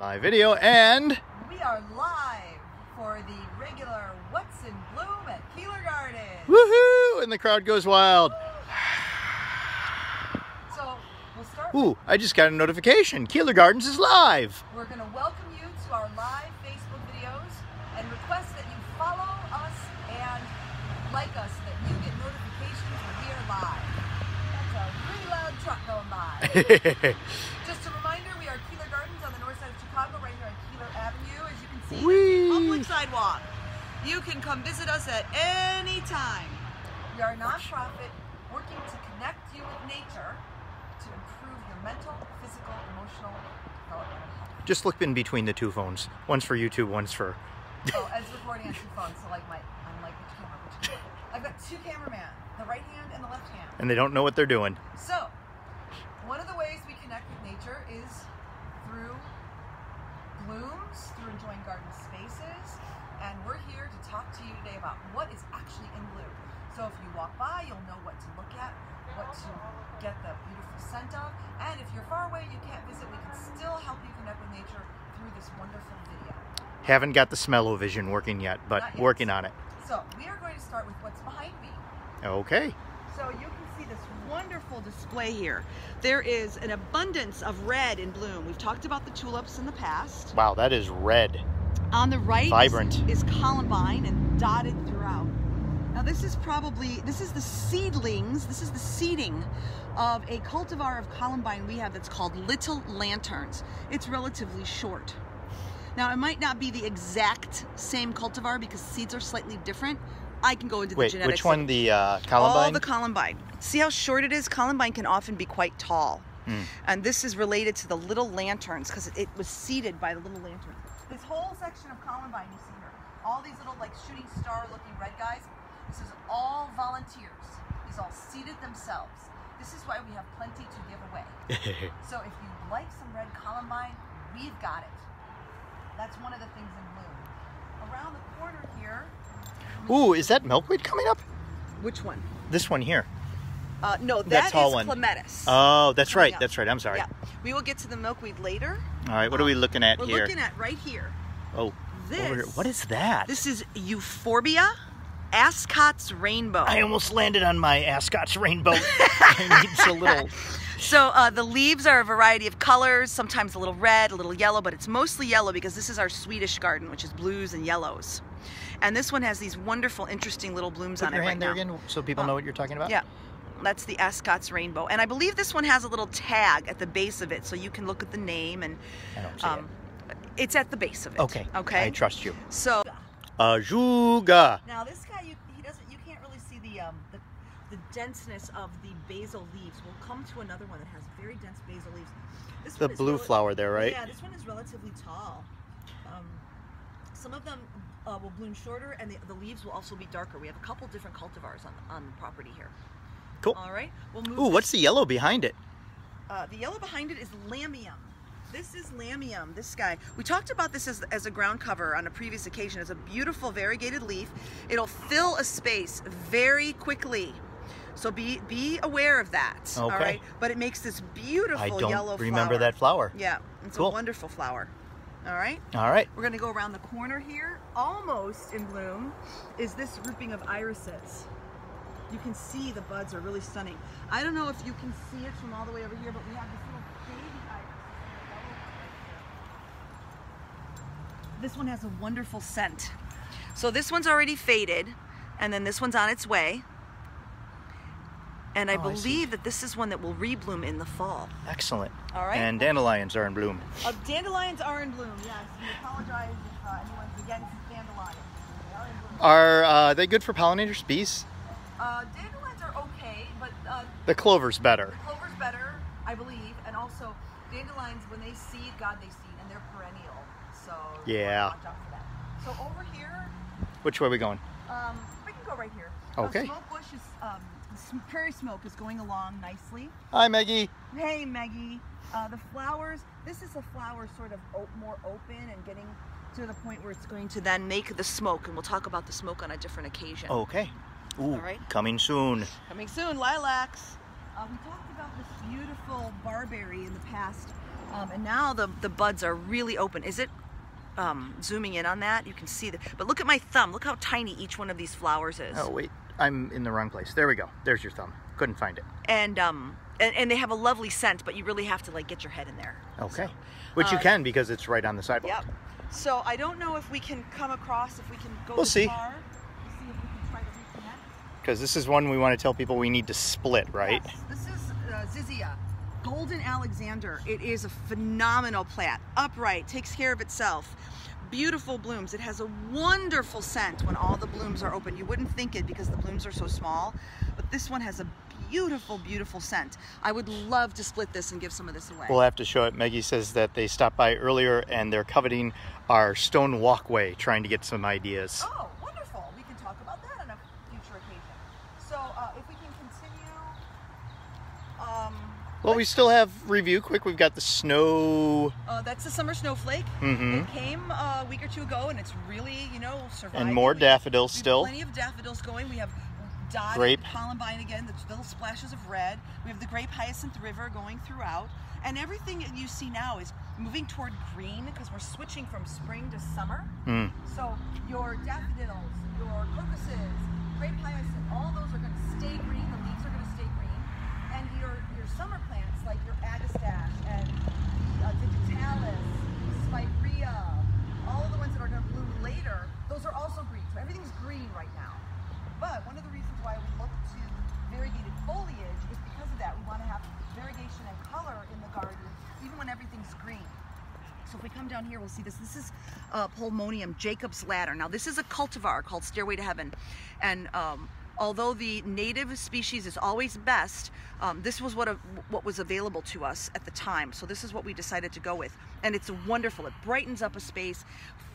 Live video, and we are live for the regular What's in Bloom at Keeler Garden. Woohoo! And the crowd goes wild. So we'll start. Ooh, I just got a notification. Keeler Gardens is live. We're going to welcome you to our live Facebook videos and request that you follow us and like us so that you get notifications when we are live. That's a really loud truck going by. Just a reminder, we are Keeler Gardens on the north side of Chicago, right here on Keeler Avenue. As you can see, Whee! public sidewalk. You can come visit us at any time. We are a nonprofit working to connect you with nature to improve your mental, physical, emotional development and health. Just look in between the two phones. One's for YouTube, one's for... Oh, Ed's recording on two phones, so I'm like, which camera? I've got two cameramen, the right hand and the left hand. And they don't know what they're doing. So, one of the ways we connect with nature is through blooms, through enjoying garden spaces, and we're here to talk to you today about what is actually in bloom. So if you walk by, you'll know what to look at, what to get the beautiful scent of, and if you're far away, you can't visit, we can still help you connect with nature through this wonderful video. Haven't got the smell-o-vision working yet, but working on it. So we are going to start with what's behind me. Okay. So you can see this wonderful display here. There is an abundance of red in bloom. We've talked about the tulips in the past. Wow, that is red. On the right Vibrant. is columbine and dotted throughout. Now this is the seedlings, this is the seeding of a cultivar of columbine we have that's called Little Lanterns. It's relatively short. Now it might not be the exact same cultivar because seeds are slightly different. I can go into the genetics. Which one, the columbine? All the columbine. See how short it is? Columbine can often be quite tall. And this is related to the Little Lanterns because it was seeded by the Little Lanterns. This whole section of columbine you see here, all these little like shooting star looking red guys, this is all volunteers. These all seeded themselves. This is why we have plenty to give away. So if you like some red columbine, we've got it. That's one of the things in bloom. Around the corner here. Ooh, is that milkweed coming up? Which one? This one here. No, that is one. clematis. Oh, that's right. That's right. I'm sorry. Yeah. We will get to the milkweed later. All right, what are we looking at here? We're looking at right here. Oh, over here. What is that? This is Euphorbia Ascot's rainbow. I almost landed on my Ascot's rainbow. I need a little... So the leaves are a variety of colors, sometimes a little red, a little yellow, but it's mostly yellow because this is our Swedish garden, which is blues and yellows. And this one has these wonderful, interesting little blooms on it right now. Put your hand there again so people know what you're talking about? Yeah. That's the Ascot's rainbow. And I believe this one has a little tag at the base of it so you can look at the name and I don't see it. It's at the base of it. Okay. Okay. I trust you. So Ajuga. Now this guy you can't really see the denseness of the basil leaves. We'll come to another one that has very dense basil leaves. The blue flower there, right? Yeah, this one is relatively tall. Some of them will bloom shorter, and the leaves will also be darker. We have a couple different cultivars on the property here. Cool. All right. We'll move. Ooh, what's the yellow behind it? The yellow behind it is lamium. This is lamium, this guy. We talked about this as a ground cover on a previous occasion. It's a beautiful variegated leaf. It'll fill a space very quickly. So be aware of that. Okay. All right. But it makes this beautiful yellow flower. I don't remember that flower. Yeah. It's cool. A wonderful flower. All right. All right. We're going to go around the corner here. Almost in bloom is this grouping of irises. You can see the buds are really stunning. I don't know if you can see it from all the way over here, but we have this little baby iris. This one has a wonderful scent. So this one's already faded, and then this one's on its way. And I believe that this is one that will rebloom in the fall. Excellent. All right. And dandelions are in bloom. Dandelions are in bloom, yes. We apologize if anyone's against dandelions. They are in bloom. Are they good for pollinators, bees? Dandelions are okay, but... the clover's better. The clover's better, I believe. And also, dandelions, when they seed, God, they seed, and they're perennial. So, yeah. Watch out for that. So over here... Which way are we going? We can go right here. Okay. Smoke bush is... prairie smoke is going along nicely. Hi, Maggie. Hey, Maggie. The flowers, this is a flower sort of more open and getting to the point where it's going to then make the smoke, and we'll talk about the smoke on a different occasion. Okay. Ooh, all right. Coming soon. Coming soon, lilacs. We talked about this beautiful barberry in the past. And now the buds are really open. Is it zooming in on that? You can see that. But look at my thumb. Look how tiny each one of these flowers is. Oh, wait. I'm in the wrong place. There we go. There's your thumb. Couldn't find it. And they have a lovely scent, but you really have to like get your head in there. Okay. Which you can because it's right on the sidewalk. Yep. So I don't know if we can come across, if we can go We'll this see. far. We'll see if we can try to reconnect. Because this is one we want to tell people we need to split, right? Yes. This is Zizia, Golden Alexander. It is a phenomenal plant. Upright, takes care of itself. Beautiful blooms. It has a wonderful scent when all the blooms are open. You wouldn't think it because the blooms are so small, but this one has a beautiful, beautiful scent. I would love to split this and give some of this away. We'll have to show it. Maggie says that they stopped by earlier and they're coveting our stone walkway, trying to get some ideas. Oh, wonderful. We can talk about that on a future occasion. So if we can continue. Well, we still have review quick. We've got the snow. That's the summer snowflake. Mm-hmm. It came a week or two ago, and it's really, surviving. And more daffodils We have still. plenty of daffodils going. We have dotted Grape. columbine again, the little splashes of red. We have the grape hyacinth river going throughout. And everything that you see now is moving toward green because we're switching from spring to summer. Mm. So your daffodils, your crocuses, grape hyacinth, all those are going to stay green. The leaves are going to stay green. And your summer plants like your agastache and digitalis, spirea, all of the ones that are going to bloom later, those are also green. So everything's green right now. But one of the reasons why we look to variegated foliage is because of that. We want to have variegation and color in the garden, even when everything's green. So if we come down here, we'll see this. This is Pulmonium Jacob's Ladder. Now this is a cultivar called Stairway to Heaven. And although the native species is always best, this was what was available to us at the time. So this is what we decided to go with. And it's wonderful. It brightens up a space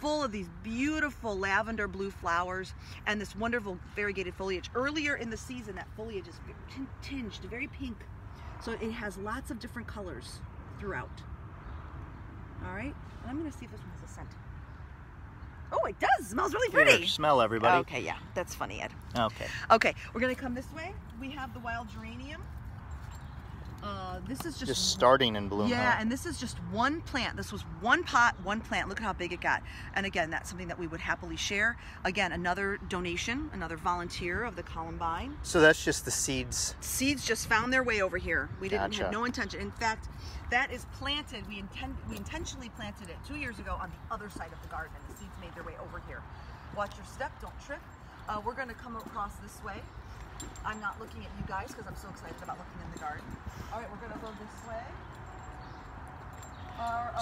full of these beautiful lavender blue flowers and this wonderful variegated foliage. Earlier in the season, that foliage is tinged very pink. So it has lots of different colors throughout. All right, and I'm gonna see if this one has a scent. Oh, it does. It smells really pretty. Here, smell, everybody. Okay, yeah, that's funny, Ed. Okay. Okay, we're gonna come this way. We have the wild geranium. This is just starting in bloom. yeah, huh? and this is just one plant. This was one pot, one plant. Look at how big it got. And again, that's something that we would happily share. Again, another donation, another volunteer of the Columbine. So that's just the seeds. Seeds just found their way over here. We didn't Gotcha. have no intention. In fact, that is planted. We intentionally planted it 2 years ago on the other side of the garden, and the seeds made their way over here. Watch your step, don't trip. We're going to come across this way. I'm not looking at you guys because I'm so excited about looking in the garden. All right, we're going to go this way.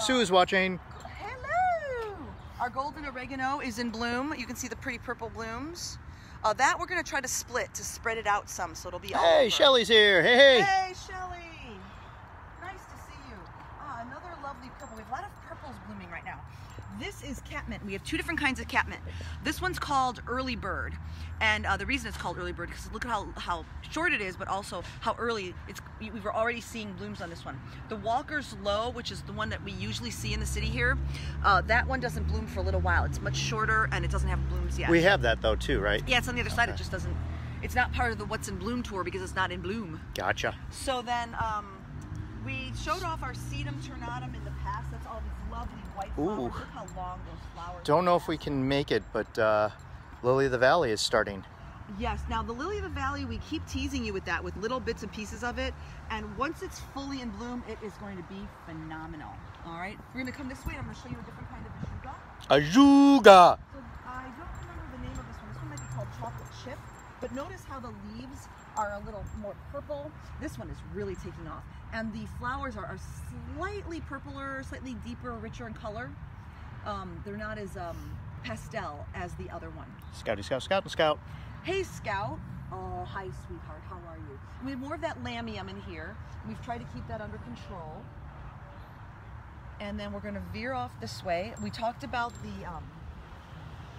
Sue is watching. Hello! Our golden oregano is in bloom. You can see the pretty purple blooms. That we're going to try to split to spread it out some, so it'll be all Hey, over. Shelly's here. Hey, hey. Hey, Shelly! Nice to see you. Another lovely purple. We have a lot of purples blooming right now. This is catmint. We have two different kinds of catmint. This one's called early bird, and the reason it's called early bird because look at how short it is, but also how early it's. We were already seeing blooms on this one. The Walker's Low, which is the one that we usually see in the city here, that one doesn't bloom for a little while. It's much shorter and it doesn't have blooms yet. We have that though too, right? Yeah, it's on the other side. Okay. It just doesn't. It's not part of the What's in Bloom tour because it's not in bloom. Gotcha. So then we showed off our sedum ternatum in the past. That's all these lovely white flowers. Ooh. Look how long those flowers Don't know are. if we can make it, but Lily of the Valley is starting. Yes. Now the lily of the valley, we keep teasing you with that, with little bits and pieces of it. And once it's fully in bloom, it is going to be phenomenal. All right. We're going to come this way. And I'm going to show you a different kind of ajuga. Ajuga! So I don't remember the name of this one. This one might be called chocolate chip. But notice how the leaves are a little more purple. This one is really taking off. And the flowers are slightly purpler, slightly deeper, richer in color. They're not as pastel as the other one. Scouty, scout, scout, and scout. Hey, Scout. Oh, hi, sweetheart. How are you? We have more of that lamium in here. We've tried to keep that under control. And then we're going to veer off this way. We talked about the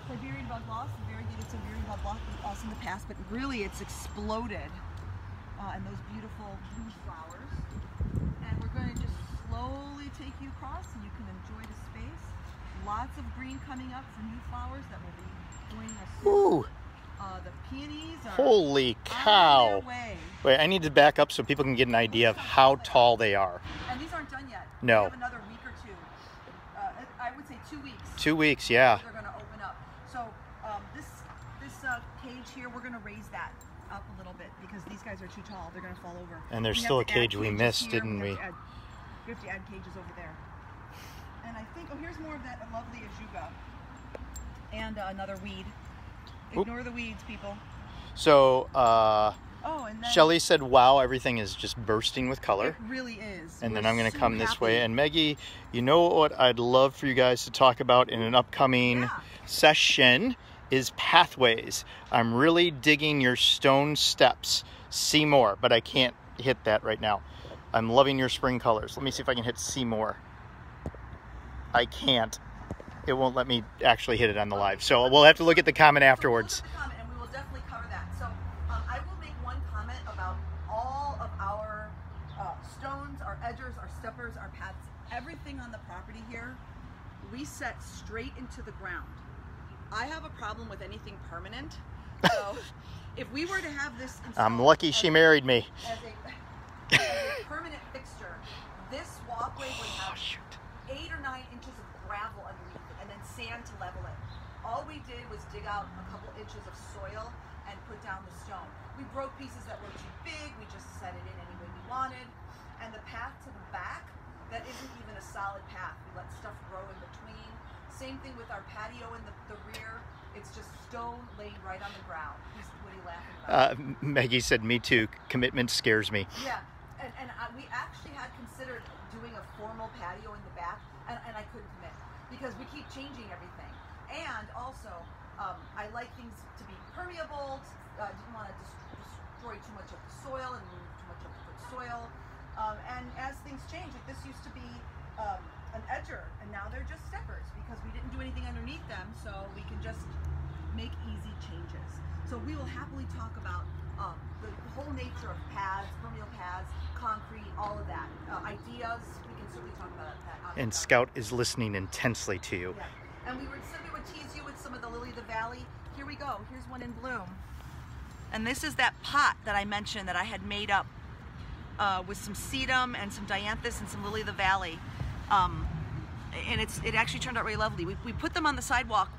Siberian bug loss, the variegated Siberian bug loss in the past, but really it's exploded. And those beautiful blue flowers. And we're going to just slowly take you across so you can enjoy the space. Lots of green coming up for new flowers that will be joining us soon. Ooh, The peonies are Holy on cow. their way. Wait, I need to back up so people can get an idea of how tall they are. And these aren't done yet. No. We have another week or two. I would say 2 weeks. 2 weeks, yeah. They're going to open up. So this cage here, we're going to raise that up a little bit because these guys are too tall. They're going to fall over. And there's We still a have to add cage we cages missed, here. didn't we? We have to add cages over there. And I think, oh, here's more of that lovely ajuga. And another weed. Ignore the weeds, people. So, Oh, and then Shelly said, wow, everything is just bursting with color. it really is. And then We're I'm going to so come this happy. way. And Maggie, you know what I'd love for you guys to talk about in an upcoming session is pathways. I'm really digging your stone steps. See more, but I can't hit that right now. I'm loving your spring colors. Let me see if I can hit see more. I can't. It won't let me actually hit it on the live. So we'll have to look at the comment afterwards. We'll look at the comment and we will definitely cover that. So I will make one comment about all of our stones, our edgers, our steppers, our paths, everything on the property here, we set straight into the ground. I have a problem with anything permanent. So if we were to have this installed I'm lucky she married me. as a permanent fixture, this walkway would have 8 or 9 inches of gravel underneath it and then sand to level it. All we did was dig out a couple inches of soil and put down the stone. We broke pieces that were too big, we just set it in any way we wanted. And the path to the back, that isn't even a solid path. We let stuff grow in between. Same thing with our patio in the rear. It's just stone laying right on the ground. What are you laughing about? Maggie said, me too. Commitment scares me. Yeah, and we actually had considered doing a formal patio in the back, and I couldn't commit because we keep changing everything. And also, I like things to be permeable. Didn't want to destroy too much of the soil and remove too much of the good soil. And as things change, like this used to be an edger, and now they're just steppers because we didn't do anything underneath them, so we can just make easy changes. So we will happily talk about the whole nature of paths, permeable paths, concrete, all of that. Ideas, we can certainly talk about that. And Scout is listening intensely to you. Yeah. And we said we would tease you with some of the lily of the valley. Here we go. Here's one in bloom. And this is that pot that I mentioned that I had made up with some sedum and some dianthus and some lily of the valley. And it actually turned out really lovely. We put them on the sidewalk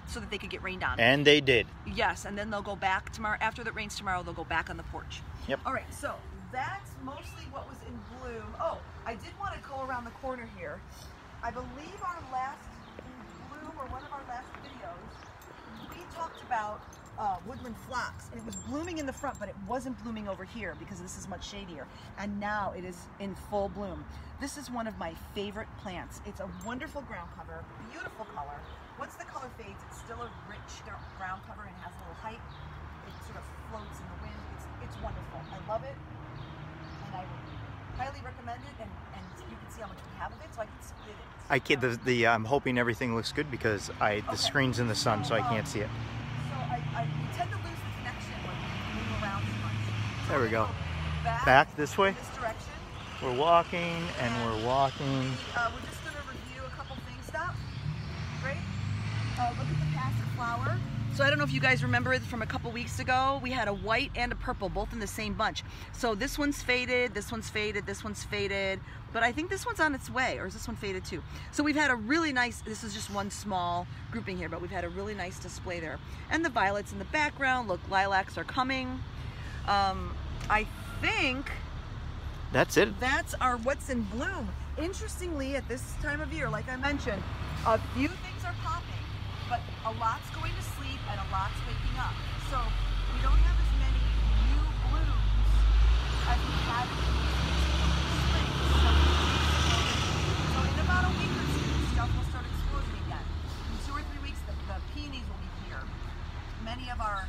so that they could get rained on. And they did. Yes, and then they'll go back tomorrow. After it rains tomorrow, they'll go back on the porch. Yep. All right, so that's mostly what was in bloom. Oh, I did want to go around the corner here. I believe our last in bloom, or one of our last videos, we talked about woodland phlox. And it was blooming in the front, but it wasn't blooming over here because this is much shadier. And now it is in full bloom. This is one of my favorite plants. It's a wonderful ground cover, beautiful color. Once the color fades, it's still a rich ground cover and has a little height. It sort of floats in the wind. It's wonderful. I love it, and I would highly recommend it. And you can see how much we have of it, so I can split it. I can't. I'm hoping everything looks good because the screen's in the sun, so I can't see it. So we tend to lose the connection when we move around too much. There we go. Back this way. in this direction. We're walking and we're walking. We're just going to review a couple things. Stop. Great. Look at the passion flower. So I don't know if you guys remember it from a couple weeks ago. We had a white and a purple, both in the same bunch. So this one's faded, this one's faded, this one's faded. But I think this one's on its way, or is this one faded too? So we've had a really nice, this is just one small grouping here, but we've had a really nice display there. And the violets in the background, look, lilacs are coming. I think that's it. That's our what's in bloom. Interestingly, at this time of year, like I mentioned, a few things are popping, but a lot's going to sleep and a lot's waking up. So we don't have as many new blooms as we had in the spring. So in about a week or two, stuff will start exploding again. In 2 or 3 weeks, the peonies will be here. Many of our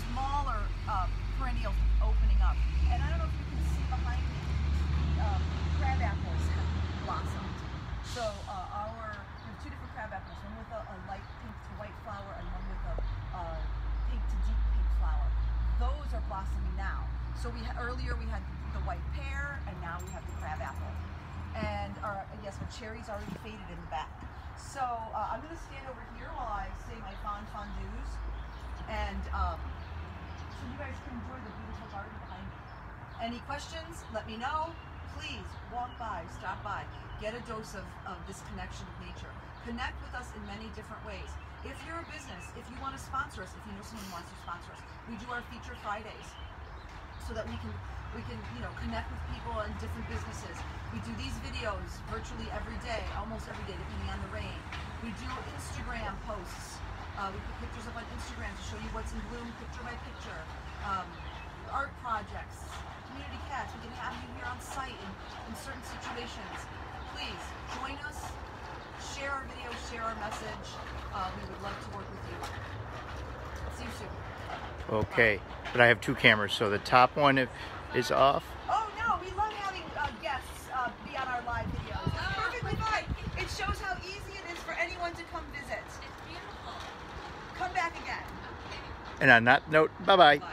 smaller perennials opening up. And I don't know if you can see behind me, crab apples have blossomed. So we have 2 different crab apples, one with a light pink to white flower and one with a pink to deep pink flower. Those are blossoming now. So earlier we had the white pear, and now we have the crab apple. And our cherries already faded in the back. So I'm going to stand over here while I say my fondues. And so you guys can enjoy the beautiful garden behind me. Any questions? Let me know. Please walk by, stop by, get a dose of this connection with nature. Connect with us in many different ways. If you're a business, if you want to sponsor us, if you know someone who wants to sponsor us, we do our Feature Fridays so that we can connect with people in different businesses. We do these videos virtually every day, almost every day, depending on the rain. We do Instagram posts. We put pictures up on Instagram to show you what's in bloom, picture by picture. Art projects, community cats. We can have you here on site in certain situations. Please join us, share our videos, share our message. We would love to work with you. See you soon. Okay, but I have two cameras, so the top one is off. Oh no, we love having guests be on our live videos. It's perfectly fine. It shows how easy it is for anyone to come visit. It's beautiful. Come back again. And on that note, bye-bye. Bye.